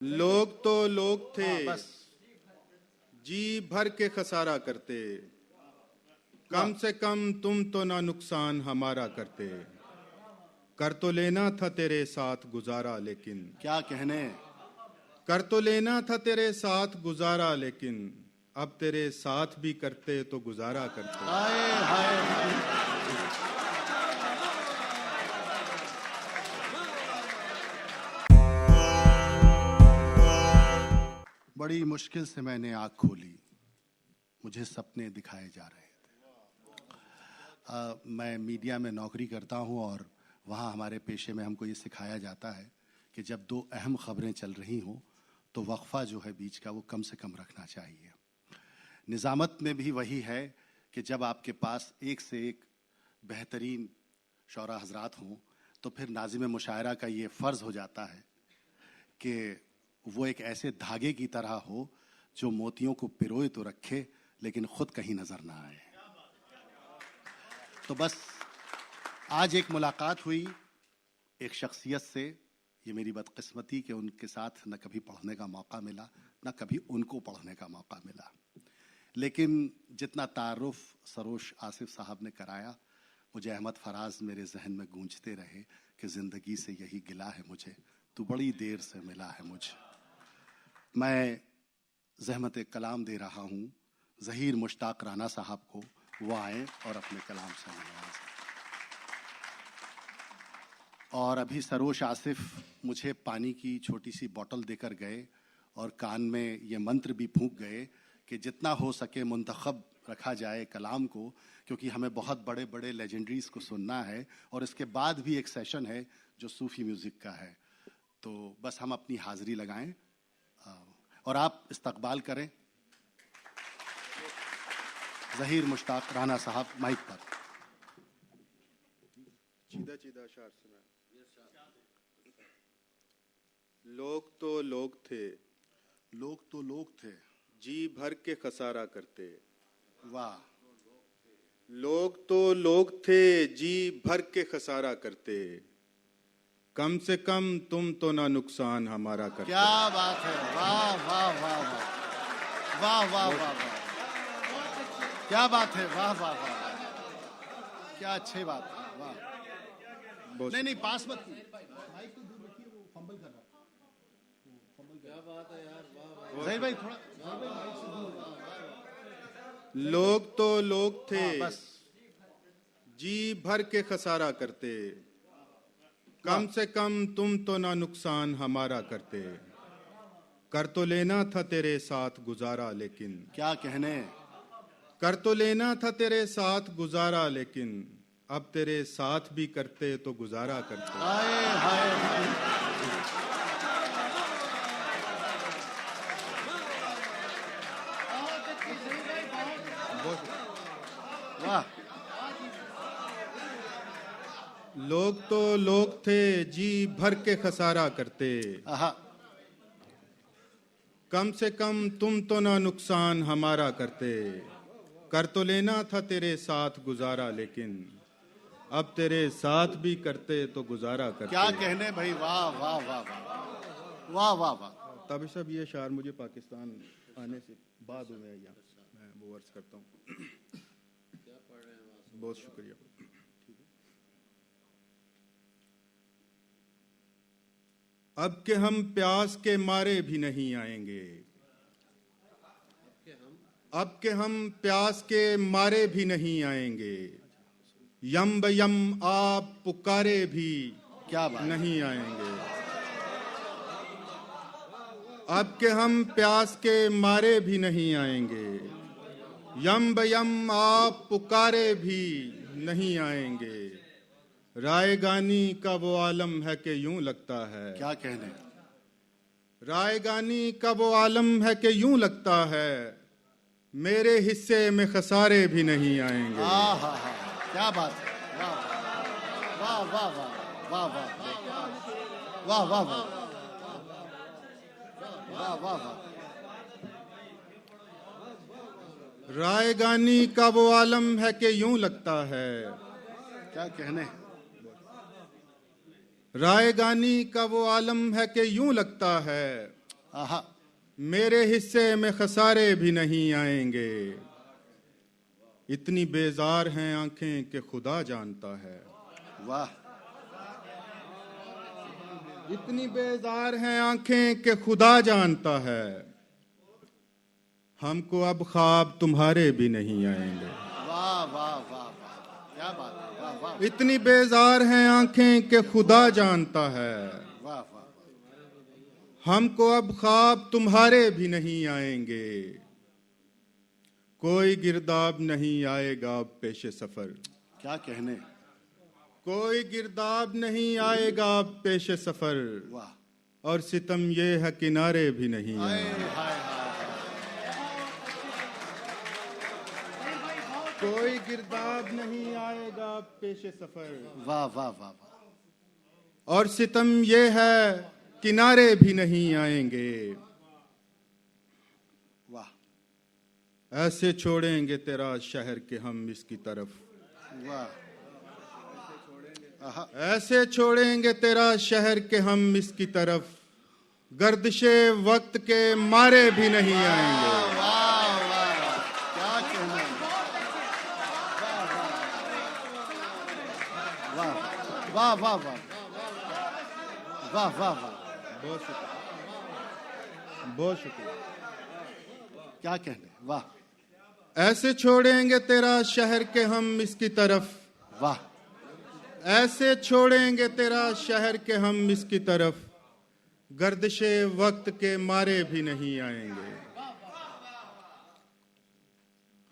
लोग तो लोग थे, बस जी भर के खसारा करते, कम से कम तुम तो ना नुकसान हमारा करते। कर तो लेना था तेरे साथ गुजारा लेकिन, क्या कहने। कर तो लेना था तेरे साथ गुजारा लेकिन, अब तेरे साथ भी करते तो गुजारा करते। हाय हाय। बड़ी मुश्किल से मैंने आँख खोली, मुझे सपने दिखाए जा रहे थे। मैं मीडिया में नौकरी करता हूँ और वहाँ हमारे पेशे में हमको ये सिखाया जाता है कि जब दो अहम खबरें चल रही हों तो वक्फा जो है बीच का वो कम से कम रखना चाहिए। निज़ामत में भी वही है कि जब आपके पास एक से एक बेहतरीन शौरा हजरात हों तो फिर नाज़िम मुशायरा का ये फ़र्ज़ हो जाता है कि वो एक ऐसे धागे की तरह हो जो मोतियों को पिरोए तो रखे लेकिन खुद कहीं नजर ना आए। तो बस आज एक मुलाकात हुई एक शख्सियत से, ये मेरी बदकिस्मती कि उनके साथ न कभी पढ़ने का मौका मिला न कभी उनको पढ़ने का मौका मिला, लेकिन जितना तारुफ सरोश आसिफ साहब ने कराया मुझे अहमद फराज मेरे जहन में गूंजते रहे कि ज़िंदगी से यही गिला है मुझे, तू बड़ी देर से मिला है मुझे। मैं ज़हमत कलाम दे रहा हूँ ज़हीर मुश्ताक राना साहब को, वो आए और अपने कलाम से नवाजें। और अभी सरोश आसिफ मुझे पानी की छोटी सी बोतल देकर गए और कान में ये मंत्र भी फूंक गए कि जितना हो सके मुंतखब रखा जाए कलाम को, क्योंकि हमें बहुत बड़े बड़े लेजेंडरीज को सुनना है और इसके बाद भी एक सेशन है जो सूफी म्यूज़िक का है। तो बस हम अपनी हाज़िरी लगाएं और आप इस्तकबाल करें ज़हीर मुश्ताक राना साहब माइक पर। चीदा चीदा अशार सुना। लोग तो लोग थे, लोग तो लोग थे, जी भर के खसारा करते। वाह। लोग तो लोग थे, जी भर के खसारा करते, कम से कम तुम तो ना नुकसान हमारा करते। क्या बात है, वाह वाह वाह वाह वाह वाह वाह वाह, क्या बात है, वाह वाह वाह, क्या अच्छी बात है, वाह। नहीं पास मत, माइक को दूर रखिए, वो फंबल कर रहा है। क्या बात है यार, वाह। ज़हीर भाई थोड़ा माइक से दूर। लोग तो लोग थे, बस जी भर के खसारा करते, कम से कम तुम तो ना नुकसान हमारा करते। कर तो लेना था तेरे साथ गुजारा लेकिन, क्या कहने। कर तो लेना था तेरे साथ गुजारा लेकिन, अब तेरे साथ भी करते तो गुजारा करते। हाय हाय। वाह। लोग तो लोग थे, जी भर के खसारा करते, कम से कम तुम तो ना नुकसान हमारा करते। कर तो लेना था तेरे साथ गुजारा लेकिन, अब तेरे साथ भी करते तो गुजारा करते। क्या कहने भाई, वाह वाह वाह वाह वाह वाह वाह। तब सब ये शार मुझे पाकिस्तान आने से बाद हुए हैं, मैं वो अर्ज करता हूँ। बहुत शुक्रिया। अब के हम प्यास के मारे भी नहीं आएंगे, अब के हम प्यास के मारे भी नहीं आएंगे, यम बयम आप पुकारे भी क्या बात नहीं आएंगे। अब के हम प्यास के मारे भी नहीं आएंगे, यम बयम आप पुकारे भी नहीं आएंगे। रायगानी का वो आलम है कि यूं लगता है, क्या कहने। रायगानी का वो आलम है कि यूं लगता है, मेरे हिस्से में खसारे भी नहीं आएंगे। हाँ हाँ हाँ, क्या बात है, वाह वाह वाह वाह वाह वाह वाह वाह वाह वाह वाह। रायगानी का वो आलम है कि यूं लगता है, क्या कहने। रायगानी का वो आलम है कि यूं लगता है, आहा, मेरे हिस्से में खसारे भी नहीं आएंगे। इतनी बेजार हैं आंखें कि खुदा जानता है। वाह, इतनी बेजार हैं आंखें कि खुदा जानता है। हमको अब ख्वाब तुम्हारे भी नहीं आएंगे। वाह, वाह, वाह, वाह, क्या बात है, वाह, वाह, इतनी बेजार हैं आंखें कि खुदा जानता है। वाह, वाह, हमको अब ख्वाब तुम्हारे भी नहीं आएंगे। कोई गिरदाब नहीं आएगा अब पेशे सफर। क्या कहने, कोई गिरदाब नहीं आएगा अब पेशे सफर। वाह, और सितम ये है किनारे भी नहीं हाय आएंगे। हाय हाय, कोई गिरदाब नहीं आएगा अब पेशे सफर। वाह, वाह, वाह, वाह, और सितम ये है किनारे भी नहीं आएंगे। वाह, ऐसे छोड़ेंगे तेरा शहर के हम इसकी तरफ। वाह, आहा, ऐसे छोड़ेंगे तेरा शहर के हम इसकी तरफ। गर्दिशे वक्त के मारे भी नहीं आएंगे। वाह, वाह, क्या कहने, वाह, वाह, वाह, वाह, वाह, वाह, वाह, बहुत शुक्रिया, बहुत शुक्रिया। क्या कहने, वाह, ऐसे छोड़ेंगे तेरा शहर के हम इसकी तरफ। वाह, ऐसे छोड़ेंगे तेरा शहर के हम इसकी तरफ। गर्दिशे वक्त के मारे भी नहीं आएंगे।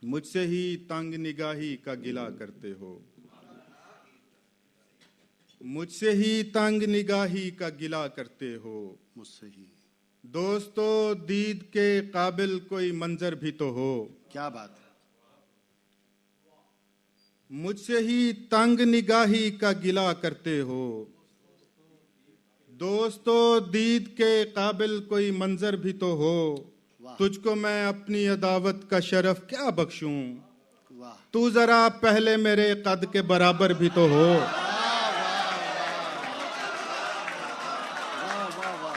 मुझसे ही तंग निगाही का गिला करते हो। मुझसे ही तंग निगाही का गिला करते हो। मुझसे ही, दोस्तों दीद के काबिल कोई मंजर भी तो हो। क्या बात है, मुझसे ही तंग निगाही का गिला करते हो। दोस्तों दीद के काबिल कोई मंजर भी तो हो। वाह, तुझको मैं अपनी अदावत का शरफ क्या बख्शूं। वाह, तू जरा पहले मेरे कद के बराबर भी तो हो। वाह, वाह, वाह,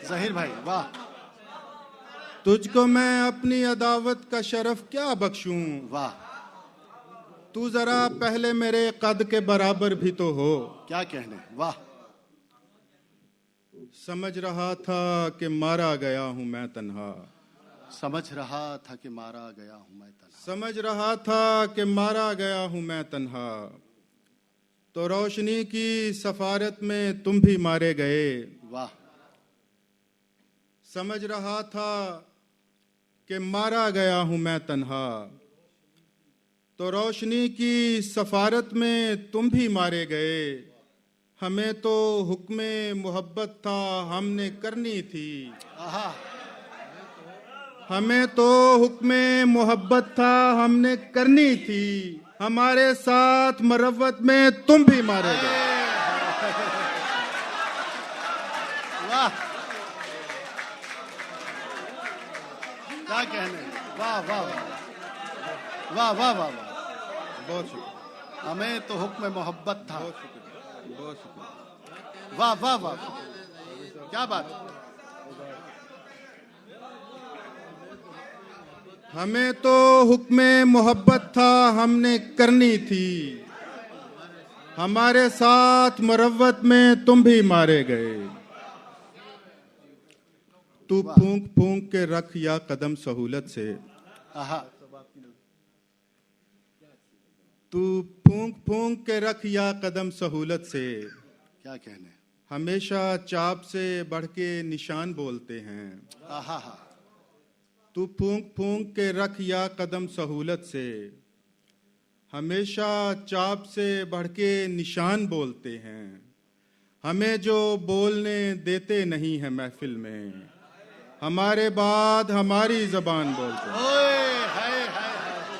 जहीर भाई, वाह, तुझको मैं अपनी अदावत का शरफ क्या बख्शूं। वाह, तू जरा पहले मेरे कद के बराबर भी तो हो। क्या कहने, वाह, समझ रहा था कि मारा गया हूं मैं तन्हा। समझ रहा था कि मारा गया हूं मैं तन्हा। समझ रहा था कि मारा गया हूं मैं तन्हा। तो रोशनी की सफारत में तुम भी मारे गए। वाह, समझ रहा था कि मारा गया हूं मैं तन्हा। तो रोशनी की सफारत में तुम भी मारे गए। हमें तो हुक्मे मोहब्बत था हमने करनी थी। आहा, हमें तो हुक्मे मोहब्बत था हमने करनी थी। हमारे साथ मरवत में तुम भी मारे गए। वाह, क्या कहने, वाह, वाह, वाह, वाह, वाह, वाह, वाह, बहुत शुक्रिया, हमें तो हुक्म मोहब्बत था। बहुत शुक्रिया, बहुत शुक्रिया। वाह, वाह, वाह, क्या बात, हमें तो हुक्मे मोहब्बत था हमने करनी थी। हमारे साथ मरवत में तुम भी मारे गए। तू फूंक फूंक के रख या कदम सहूलत से। आहा, तू फूंक फूंक के रख या कदम सहूलत से। क्या कहने, हमेशा चाप से बढ़ के निशान बोलते हैं। आहा, हा, तू फूंक फूंक के रख या कदम सहूलत से। हमेशा चाप से बढ़ के निशान बोलते हैं। हमें जो बोलने देते नहीं है महफिल में। हमारे बाद हमारी जबान बोलते हैं। ओए, हाय, हाय, हाय,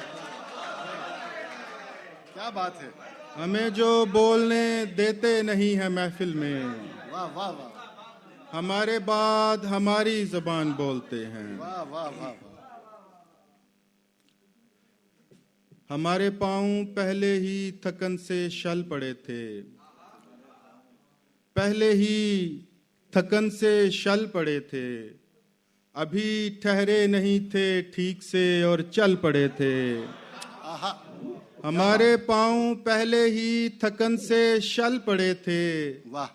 क्या बात है, हमें जो बोलने देते नहीं है महफिल में। वाह, वाह, वाह, हमारे बाद हमारी जबान बोलते हैं। वाह, वाह, वाह, वाह, हमारे पाँव पहले ही थकन से शल पड़े थे। पहले ही थकन से शल पड़े थे, अभी ठहरे नहीं थे ठीक से और चल पड़े थे। आहा, हमारे पांव पहले ही थकन से शल पड़े थे, वाह,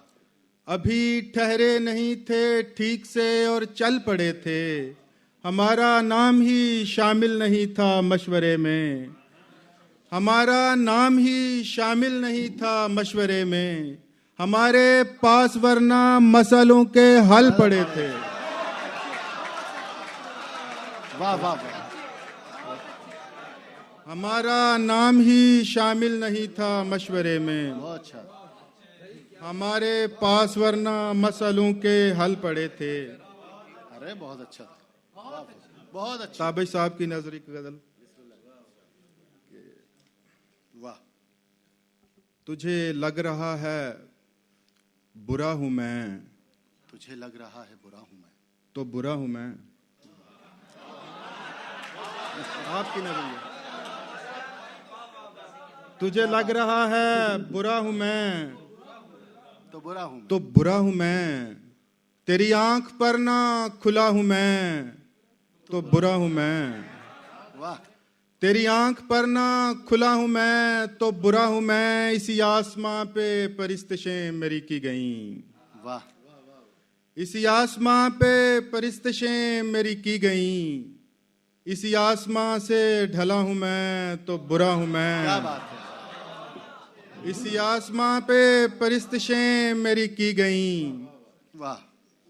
अभी ठहरे नहीं थे ठीक से और चल पड़े थे। हमारा नाम ही शामिल नहीं था मशवरे में, हमारा नाम ही शामिल नहीं था मशवरे में। हमारे पास वरना मसलों के हल पड़े थे। वाह वाह वाह, हमारा नाम ही शामिल नहीं था मशवरे में, बहुत अच्छा। हमारे पास वरना मसलों के हल पड़े थे। अरे बहुत अच्छा था, वाह, बहुत अच्छा, ताबिश साहब की नजरी की गजल। वाह। तुझे लग रहा है बुरा हूं मैं, तुझे लग रहा है बुरा हूं मैं, तो बुरा हूं मैं। आपकी नजरिए। तुझे लग रहा है बुरा हूं मैं, तो बुरा हूं मैं। तो बुरा हूं मैं। तेरी आंख पर ना खुला हूं मैं, तो बुरा हूं मैं। वाह, तेरी आंख पर ना खुला हूं मैं, तो बुरा हूं मैं। इसी आसमां पे परिस्तिशें मेरी की गईं, वाह, इसी आसमां पे परिस्तिशें मेरी की गईं। इसी आसमां से ढला हूं मैं, तो बुरा हूं मैं। क्या बात है, इसी आसमां पे परिस्तिशें मेरी की गईं। वाह,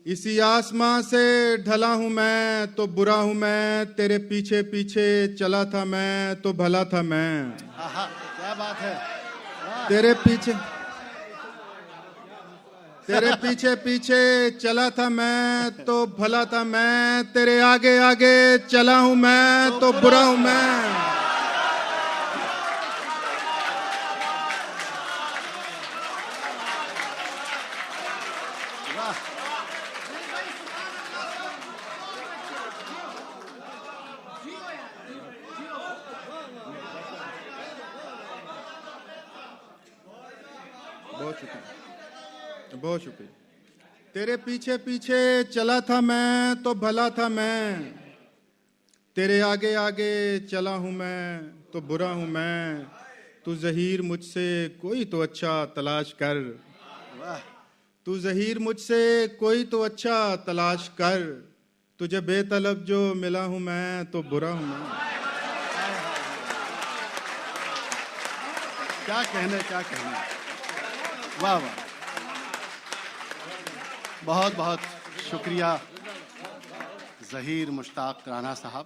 इसी आसमां से ढला हूं मैं, तो बुरा हूं मैं। तेरे पीछे पीछे चला था मैं, तो भला था मैं। आहा, क्या बात है, वाह, तेरे पीछे पीछे चला था मैं, तो भला था मैं। तेरे आगे आगे चला हूं मैं, तो बुरा हूं मैं। वाह, बहुत शुक्रिया, बहुत शुक्रिया। तेरे पीछे पीछे चला था मैं, तो भला था मैं। तेरे आगे आगे चला हूं मैं, तो बुरा हूं मैं। तू ज़हीर मुझसे कोई तो अच्छा तलाश कर, वाह, तू ज़हीर मुझसे कोई तो अच्छा तलाश कर। तुझे बेतलब जो मिला हूं मैं, तो बुरा हूं मैं। क्या कहने, क्या कहने, वाह वाह, बहुत बहुत शुक्रिया ज़हीर मुश्ताक राना साहब।